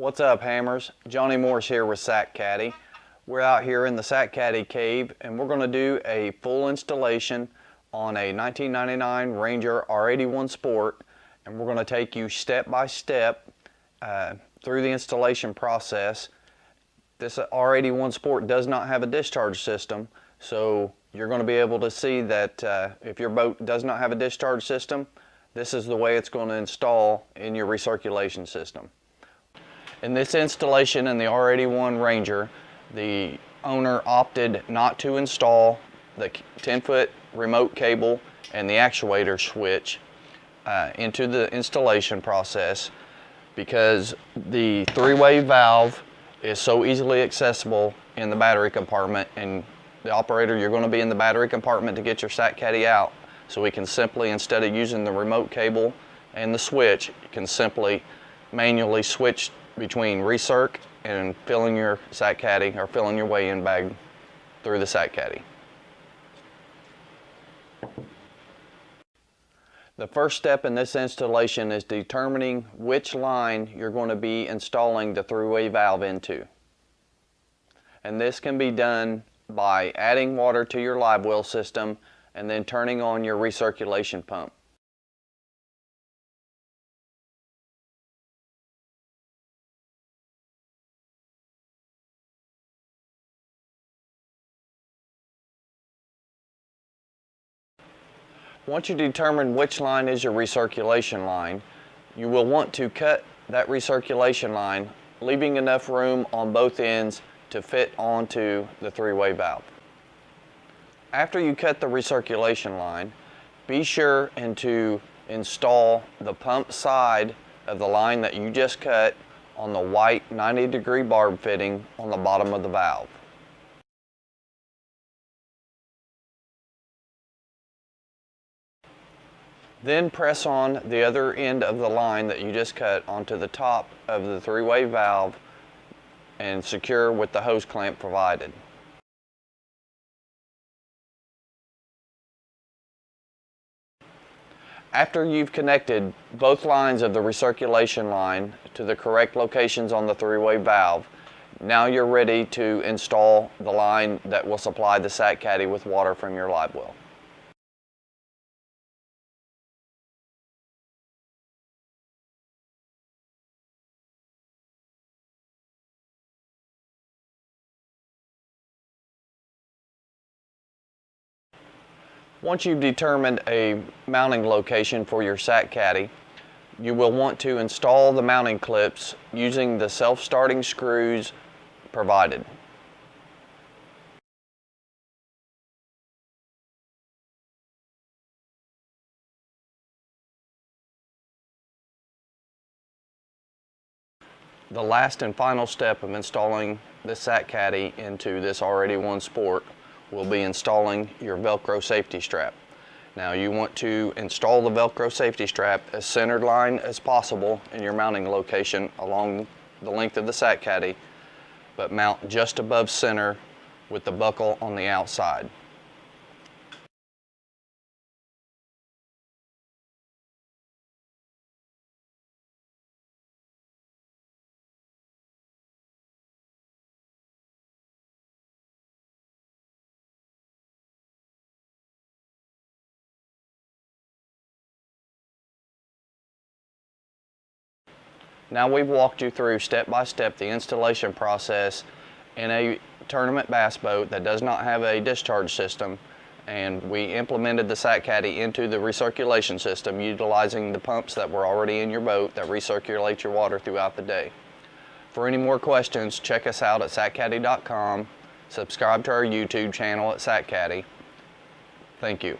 What's up, Hammers? Johnny Morris here with Sack Caddy. We're out here in the Sack Caddy cave and we're going to do a full installation on a 1999 Ranger R81 Sport, and we're going to take you step by step through the installation process. This R81 Sport does not have a discharge system, so you're going to be able to see that if your boat does not have a discharge system, this is the way it's going to install in your recirculation system. In this installation in the R81 Ranger, the owner opted not to install the 10-foot remote cable and the actuator switch into the installation process because the three-way valve is so easily accessible in the battery compartment, and the operator, you're going to be in the battery compartment to get your Sack Caddy out, so we can simply, instead of using the remote cable and the switch, you can simply manually switch between recirc and filling your Sack Caddy or filling your weigh-in bag through the Sack Caddy. The first step in this installation is determining which line you're going to be installing the three-way valve into. And this can be done by adding water to your live well system and then turning on your recirculation pump. Once you determine which line is your recirculation line, you will want to cut that recirculation line, leaving enough room on both ends to fit onto the three-way valve. After you cut the recirculation line, be sure to install the pump side of the line that you just cut on the white 90-degree barb fitting on the bottom of the valve. Then press on the other end of the line that you just cut onto the top of the three-way valve and secure with the hose clamp provided. After you've connected both lines of the recirculation line to the correct locations on the three-way valve, now you're ready to install the line that will supply the Sack Caddy with water from your live well. Once you've determined a mounting location for your Sack Caddy, you will want to install the mounting clips using the self-starting screws provided. The last and final step of installing the Sack Caddy into this R81 Sport will be installing your Velcro safety strap. Now you want to install the Velcro safety strap as centered line as possible in your mounting location along the length of the Sack Caddy, but mount just above center with the buckle on the outside. Now we've walked you through step by step the installation process in a tournament bass boat that does not have a discharge system, and we implemented the Sack Caddy into the recirculation system utilizing the pumps that were already in your boat that recirculate your water throughout the day. For any more questions, check us out at sackcaddy.com, subscribe to our YouTube channel at Sack Caddy. Thank you.